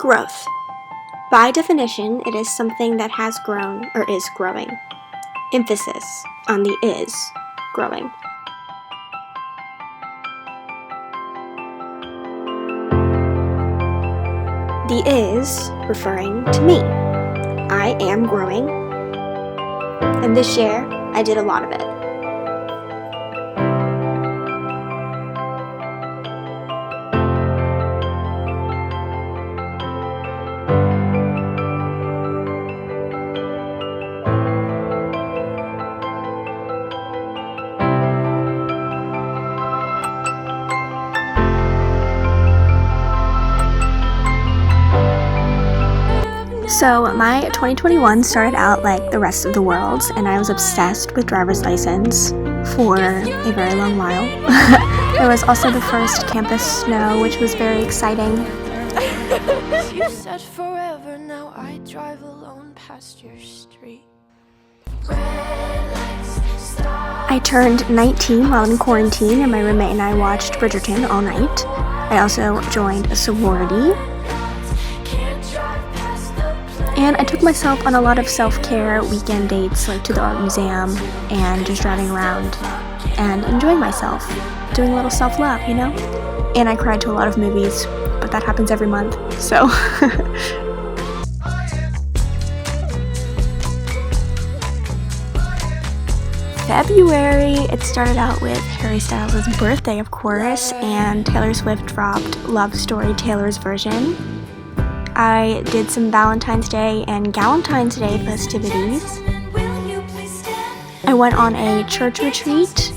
Growth. By definition, it is something that has grown or is growing. Emphasis on the is growing. The is referring to me. I am growing, and this year I did a lot of it. So my 2021 started out like the rest of the world, and I was obsessed with driver's license for a very long while. There was also the first campus snow, which was very exciting. You said forever, now I drive alone past your street. I turned 19 while in quarantine, and my roommate and I watched Bridgerton all night. I also joined a sorority. And I took myself on a lot of self-care weekend dates, like to the art museum and just driving around and enjoying myself, doing a little self-love, you know? And I cried to a lot of movies, but that happens every month, so. February, it started out with Harry Styles' birthday, of course, and Taylor Swift dropped Love Story Taylor's version. I did some Valentine's Day and Galentine's Day festivities. I went on a church retreat.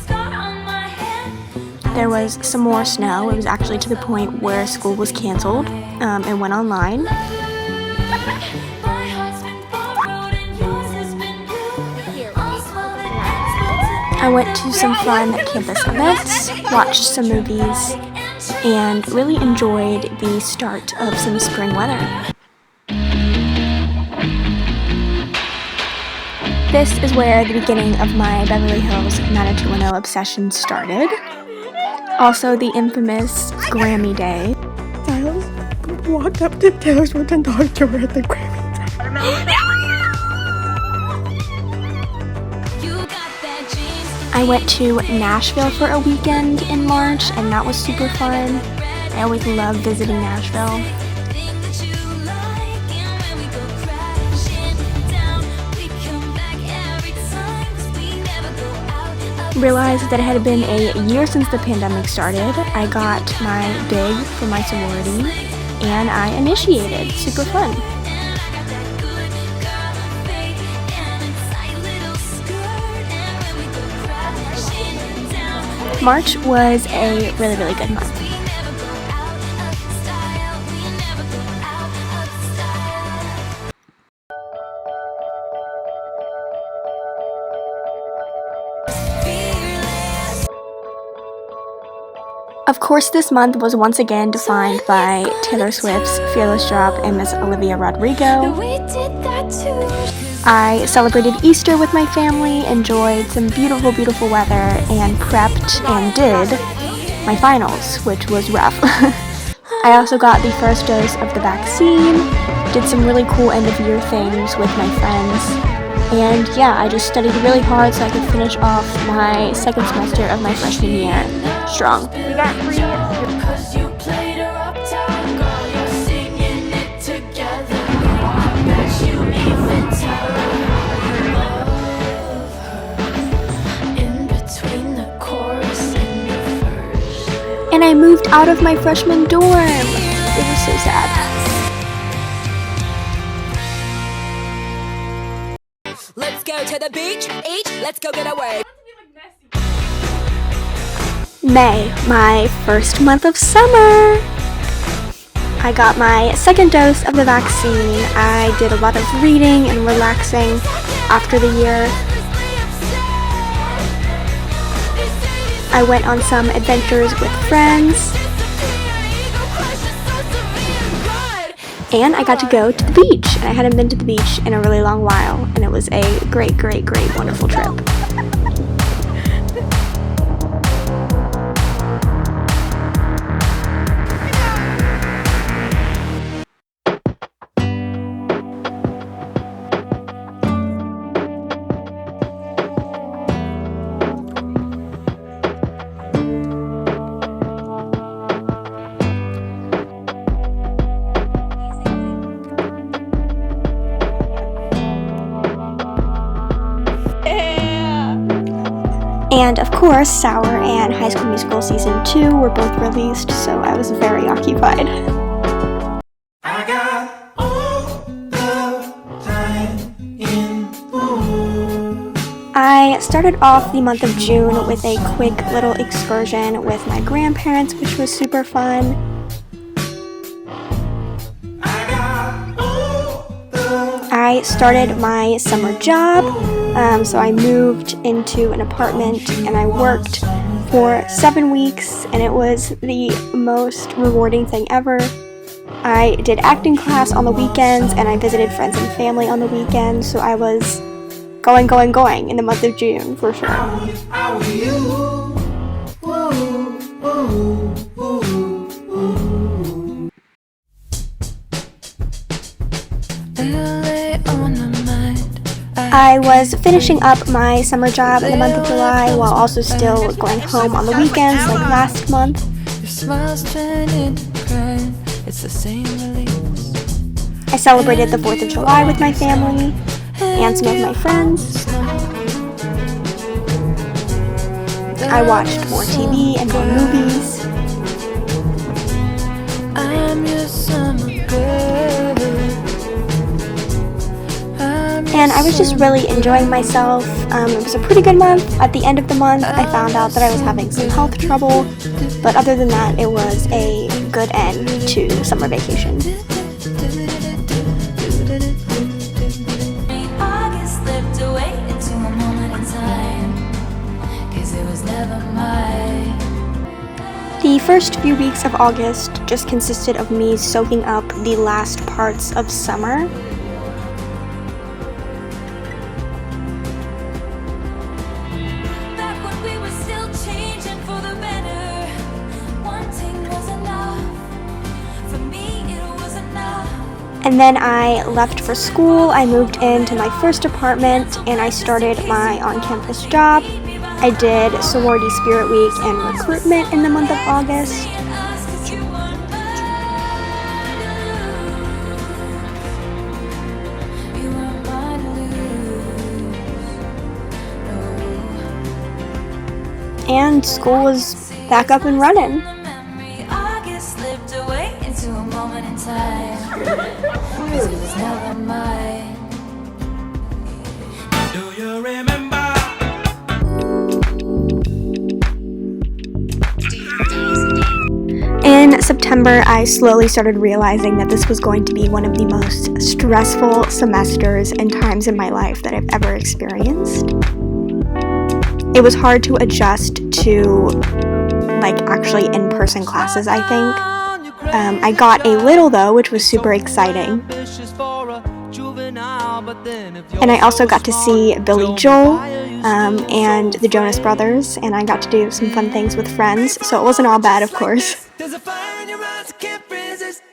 There was some more snow. It was actually to the point where school was canceled and went online. I went to some fun campus events, watched some movies, and really enjoyed the start of some spring weather. This is where the beginning of my Beverly Hills 90210 obsession started. Also the infamous Grammy Day. Styles walked up to Taylor Swift and talked to her at the Grammy. I went to Nashville for a weekend in March, and that was super fun. I always love visiting Nashville. Realized that it had been a year since the pandemic started. I got my big for my sorority, and I initiated. Super fun. March was a really, really good month. Of course, this month was once again defined by Taylor Swift's Fearless drop and Miss Olivia Rodrigo. I celebrated Easter with my family, enjoyed some beautiful, beautiful weather, and prepped and did my finals, which was rough. I also got the first dose of the vaccine, did some really cool end-of-year things with my friends, and yeah, I just studied really hard so I could finish off my second semester of my freshman year strong. We got free. And I moved out of my freshman dorm. It was so sad. Let's go to the beach, eat, let's go get away. May, my first month of summer. I got my second dose of the vaccine. I did a lot of reading and relaxing after the year. I went on some adventures with friends. And I got to go to the beach. I hadn't been to the beach in a really long while, and it was a great, great, great, wonderful trip. And of course, Sour and High School Musical Season 2 were both released, so I was very occupied. I got all the time in the world. I started off the month of June with a quick little excursion with my grandparents, which was super fun. I started my summer job, so I moved into an apartment and I worked for 7 weeks, and it was the most rewarding thing ever. I did acting class on the weekends and I visited friends and family on the weekends, so I was going in the month of June for sure. How are you? Ooh, ooh, ooh, ooh. I was finishing up my summer job in the month of July while also still going home on the weekends like last month. I celebrated the 4th of July with my family and some of my friends. I watched more TV and more movies. And I was just really enjoying myself. It was a pretty good month. At the end of the month, I found out that I was having some health trouble, but other than that, it was a good end to summer vacation. The first few weeks of August just consisted of me soaking up the last parts of summer. And then I left for school. I moved into my first apartment and I started my on-campus job. I did Sorority Spirit Week and recruitment in the month of August. And school was back up and running. Do you remember? In September, I slowly started realizing that this was going to be one of the most stressful semesters and times in my life that I've ever experienced. It was hard to adjust to, actually in-person classes, I think. I got a little, though, which was super exciting. And I also got to see Billy Joel and the Jonas Brothers, and I got to do some fun things with friends, so it wasn't all bad, of course.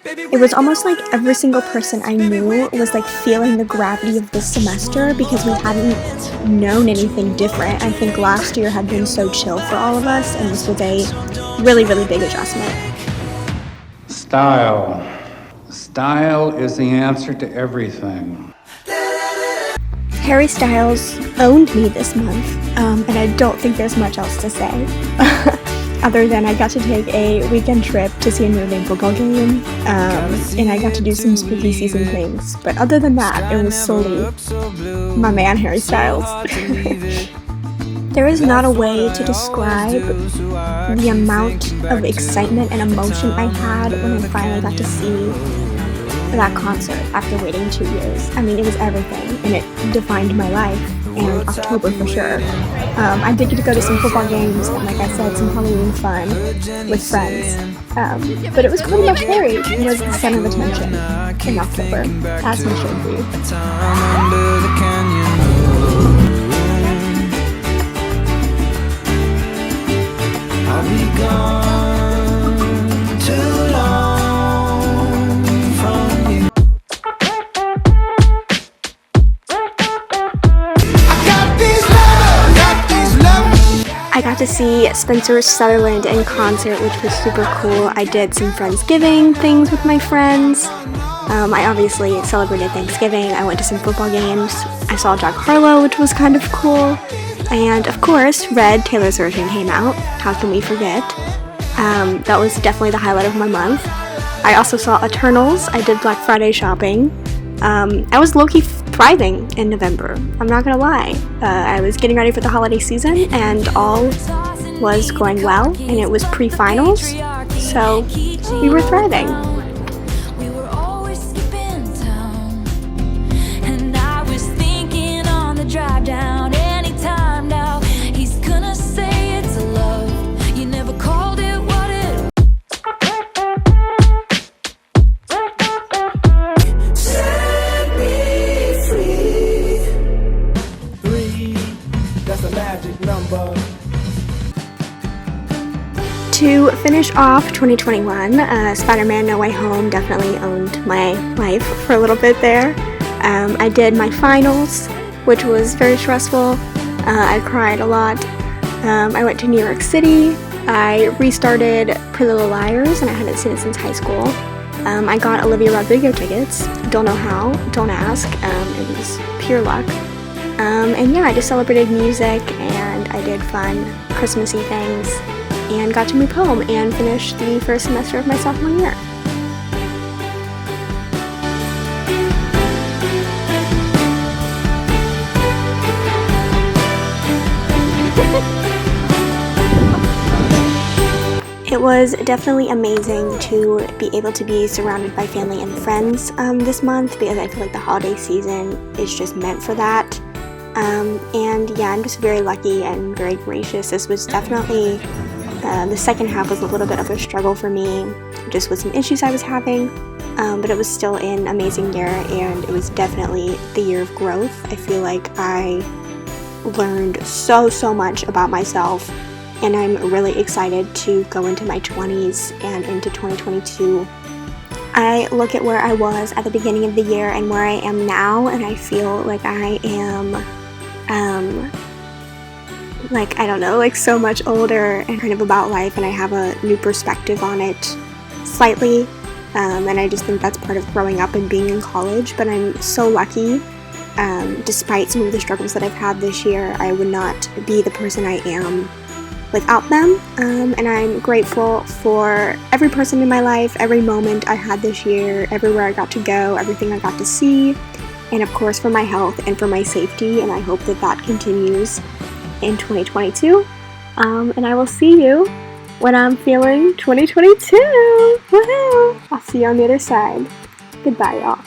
It was almost like every single person I knew was feeling the gravity of this semester because we hadn't known anything different. I think last year had been so chill for all of us, and this was a really, really big adjustment. Style. Style is the answer to everything. Harry Styles owned me this month, and I don't think there's much else to say. Other than I got to take a weekend trip to see a Notre Dame football game, and I got to do some spooky season things. But other than that, it was solely my man Harry Styles. There is not a way to describe the amount of excitement and emotion I had when I finally got to see that concert after waiting 2 years. I mean, it was everything, and it defined my life, and October for sure. I did get to go to some football games, and like I said, some Halloween fun with friends. But it was pretty much Harry. It was the center of attention in October, as he should be. I'll be gone too long from you. I got to see Spencer Sutherland in concert, which was super cool. I did some Friendsgiving things with my friends. I obviously celebrated Thanksgiving. I went to some football games. I saw Jack Harlow, which was kind of cool. And of course, Red, Taylor's version, came out. How can we forget? That was definitely the highlight of my month. I also saw Eternals. I did Black Friday shopping. I was low-key thriving in November. I'm not gonna lie. I was getting ready for the holiday season, and all was going well, and it was pre-finals, so we were thriving. We were always skipping town, and I was thinking on the drive down anytime now. He's gonna say it's a love. You never called it what it. Set me free. 3, that's a magic number. To finish off 2021, Spider-Man No Way Home definitely owned my life for a little bit there. I did my finals, which was very stressful. I cried a lot. I went to New York City. I restarted Pretty Little Liars, and I hadn't seen it since high school. I got Olivia Rodrigo tickets. Don't know how, don't ask. It was pure luck. And yeah, I just celebrated music, and I did fun Christmassy things, and got to move home and finish the first semester of my sophomore year. It was definitely amazing to be able to be surrounded by family and friends this month, because I feel like the holiday season is just meant for that. And yeah, I'm just very lucky and very gracious. This was definitely, the second half was a little bit of a struggle for me, just with some issues I was having, but it was still an amazing year, and it was definitely the year of growth. I feel like I learned so much about myself, and I'm really excited to go into my 20s and into 2022. I look at where I was at the beginning of the year and where I am now, and I feel like I am, like, I don't know, like so much older and kind of about life, and I have a new perspective on it slightly, and I just think that's part of growing up and being in college. But I'm so lucky. Despite some of the struggles that I've had this year, I would not be the person I am without them, and I'm grateful for every person in my life, every moment I had this year, everywhere I got to go, everything I got to see, and of course for my health and for my safety, and I hope that that continues in 2022, and I will see you when I'm feeling 2022. Woohoo! I'll see you on the other side. Goodbye, y'all.